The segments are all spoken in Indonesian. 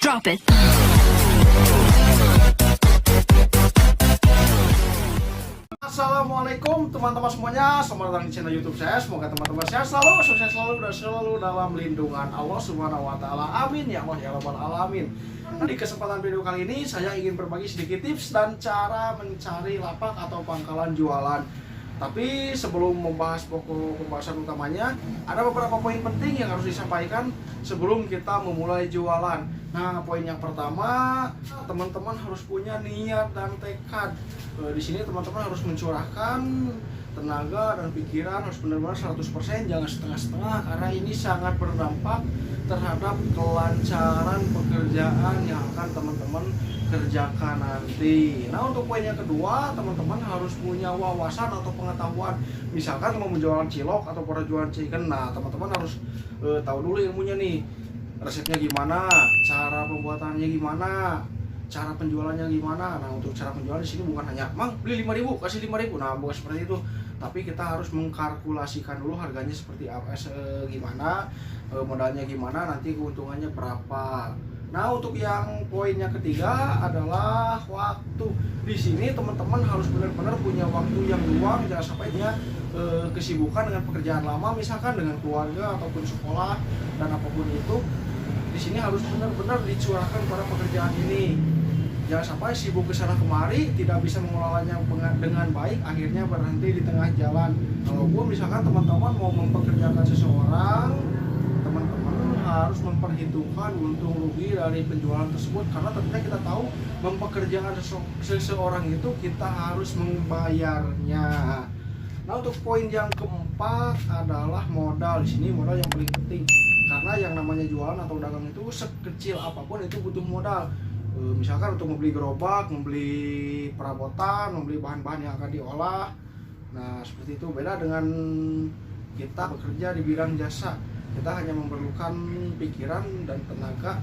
Drop it. Assalamualaikum teman-teman semuanya, selamat datang di channel YouTube saya. Semoga teman-teman sehat selalu, sukses selalu, dan selalu dalam lindungan Allah Subhanahu Wa Taala. Amin ya Allah ya Rabbal Alamin. Nah, di kesempatan video kali ini saya ingin berbagi sedikit tips dan cara mencari lapak atau pangkalan jualan. Tapi sebelum membahas pokok pembahasan utamanya, ada beberapa poin penting yang harus disampaikan sebelum kita memulai jualan. Nah, poin yang pertama, teman-teman harus punya niat dan tekad. Di sini teman-teman harus mencurahkan tenaga dan pikiran, harus benar-benar 100%, jangan setengah-setengah, karena ini sangat berdampak terhadap kelancaran pekerjaan yang akan teman-teman kerjakan nanti. Nah, untuk poin yang kedua, teman-teman harus punya wawasan atau pengetahuan. Misalkan mau menjualan cilok atau pernah jualan chicken, nah teman-teman harus tahu dulu ilmunya nih. Resepnya gimana, cara pembuatannya gimana, cara penjualannya gimana. Nah, untuk cara penjualan di sini bukan hanya mang beli 5.000 kasih 5.000. Nah, bukan seperti itu. Tapi kita harus mengkalkulasikan dulu harganya seperti apa, gimana, modalnya gimana, nanti keuntungannya berapa. Nah, untuk yang poin yang ketiga adalah waktu. Di sini teman-teman harus benar-benar punya waktu yang luang, jangan sampai dia kesibukan dengan pekerjaan lama, misalkan dengan keluarga ataupun sekolah dan apapun itu. Di sini harus benar-benar dicurahkan pada pekerjaan ini. Jangan sampai sibuk ke sana kemari, tidak bisa mengelolanya dengan baik, akhirnya berhenti di tengah jalan. Kalau misalkan teman-teman mau mempekerjakan seseorang, teman-teman harus memperhitungkan untung rugi dari penjualan tersebut, karena tentunya kita tahu mempekerjakan seseorang itu kita harus membayarnya. Nah, untuk poin yang keempat adalah modal. Di sini modal yang paling penting, karena yang namanya jualan atau dagang itu sekecil apapun itu butuh modal. Misalkan untuk membeli gerobak, membeli perabotan, membeli bahan-bahan yang akan diolah. Nah, seperti itu. Beda dengan kita bekerja di bidang jasa, kita hanya memerlukan pikiran dan tenaga,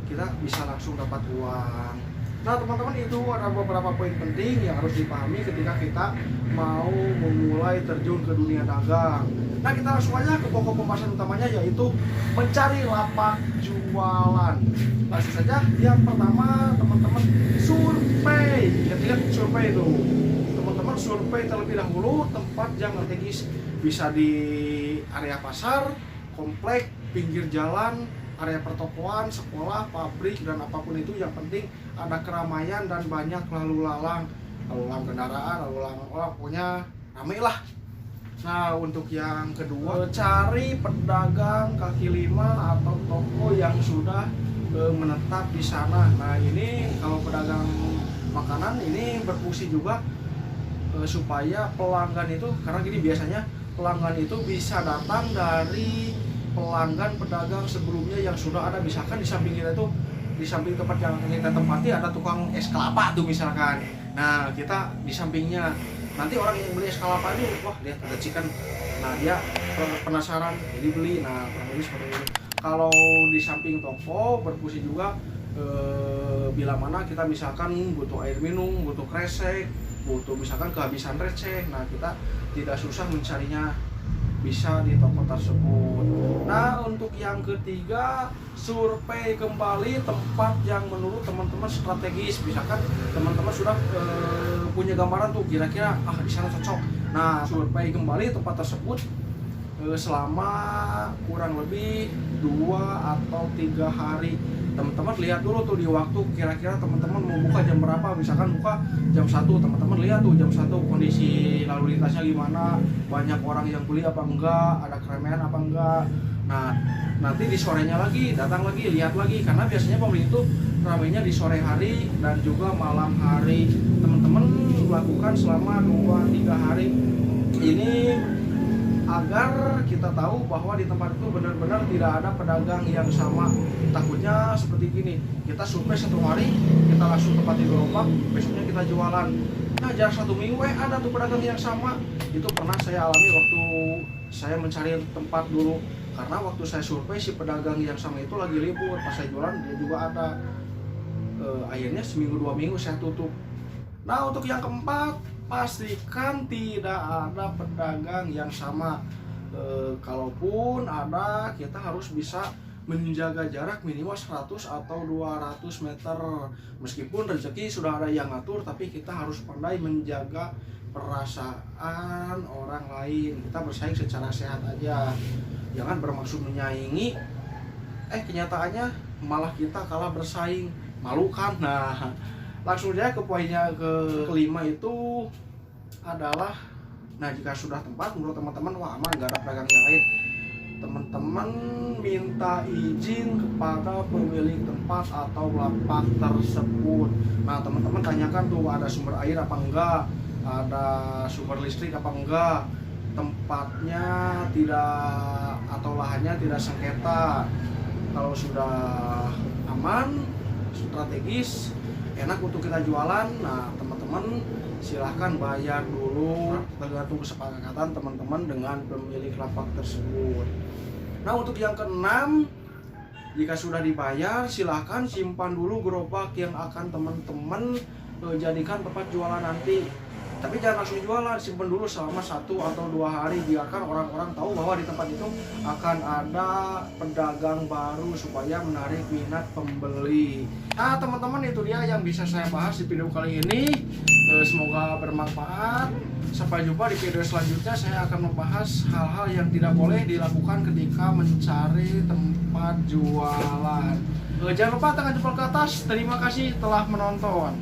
kita bisa langsung dapat uang. Nah, teman-teman, itu ada beberapa poin penting yang harus dipahami ketika kita mau memulai terjun ke dunia dagang. Nah, kita langsung aja ke pokok pembahasan utamanya, yaitu mencari lapak jualan. Langsung saja, yang pertama teman-teman survei. Ingat-ingat survei itu. Teman-teman survei terlebih dahulu tempat yang strategis, bisa di area pasar, komplek, pinggir jalan, area pertokoan, sekolah, pabrik, dan apapun itu. Yang penting ada keramaian dan banyak lalu lalang kendaraan, lalu lalang orang, pokoknya ramai lah. Nah, untuk yang kedua, cari pedagang kaki lima atau toko yang sudah menetap di sana. Nah, ini kalau pedagang makanan ini berfungsi juga supaya pelanggan itu, karena gini biasanya pelanggan itu bisa datang dari pelanggan pedagang sebelumnya yang sudah ada. Misalkan di samping kita itu, di samping tempat yang kita tempati ada tukang es kelapa tuh misalkan. Nah, kita di sampingnya, nanti orang yang beli es kelapa itu, wah lihat ada chicken, nah dia penasaran jadi beli. Nah, kurang lebih seperti itu. Kalau di samping toko berfungsi juga bila mana kita misalkan butuh air minum, butuh kresek, butuh misalkan kehabisan receh, nah kita tidak susah mencarinya, bisa di toko tersebut. Nah, untuk yang ketiga, survei kembali tempat yang menurut teman-teman strategis. Misalkan teman-teman sudah punya gambaran tuh kira-kira di sana cocok. Nah, survei kembali tempat tersebut selama kurang lebih 2 atau 3 hari. Teman-teman lihat dulu tuh di waktu, kira-kira teman-teman mau buka jam berapa. Misalkan buka jam 1, teman-teman lihat tuh jam 1 kondisi lalu lintasnya gimana, banyak orang yang beli apa enggak, ada keramaian apa enggak. Nah, nanti di sorenya lagi datang lagi, lihat lagi, karena biasanya pembeli itu ramainya di sore hari dan juga malam hari. Teman-teman lakukan selama 2-3 hari ini agar kita tahu bahwa di tempat itu benar-benar tidak ada pedagang yang sama. Takutnya seperti gini, kita survei 1 hari, kita langsung tempati gerobak, besoknya kita jualan. Nah, jarak 1 minggu ada tuh pedagang yang sama. Itu pernah saya alami waktu saya mencari tempat dulu, karena waktu saya survei si pedagang yang sama itu lagi libur, pas saya jualan dia juga ada. Akhirnya seminggu 2 minggu saya tutup. Nah, untuk yang keempat, pastikan tidak ada pedagang yang sama. Kalaupun ada, kita harus bisa menjaga jarak minimal 100 atau 200 meter. Meskipun rezeki sudah ada yang ngatur, tapi kita harus pandai menjaga perasaan orang lain. Kita bersaing secara sehat aja, jangan bermaksud menyaingi, kenyataannya malah kita kalah bersaing, malu kan. Nah, langsung aja ke poinnya kelima itu adalah, nah jika sudah tempat menurut teman-teman wah aman, gak ada pedagang yang lain, teman-teman minta izin kepada pemilik tempat atau lapak tersebut. Nah teman-teman tanyakan tuh ada sumber air apa enggak, ada sumber listrik apa enggak, tempatnya tidak atau lahannya tidak sengketa. Kalau sudah aman, strategis, enak untuk kita jualan, nah teman-teman silahkan bayar dulu tergantung kesepakatan teman-teman dengan pemilik lapak tersebut. Nah untuk yang keenam, jika sudah dibayar silahkan simpan dulu gerobak yang akan teman-teman jadikan tempat jualan nanti. Tapi jangan langsung jualan, simpan dulu selama 1 atau 2 hari, biarkan orang-orang tahu bahwa di tempat itu akan ada pedagang baru supaya menarik minat pembeli. Nah teman-teman, itu dia yang bisa saya bahas di video kali ini. Semoga bermanfaat. Sampai jumpa di video selanjutnya. Saya akan membahas hal-hal yang tidak boleh dilakukan ketika mencari tempat jualan. Jangan lupa tekan jempol ke atas. Terima kasih telah menonton.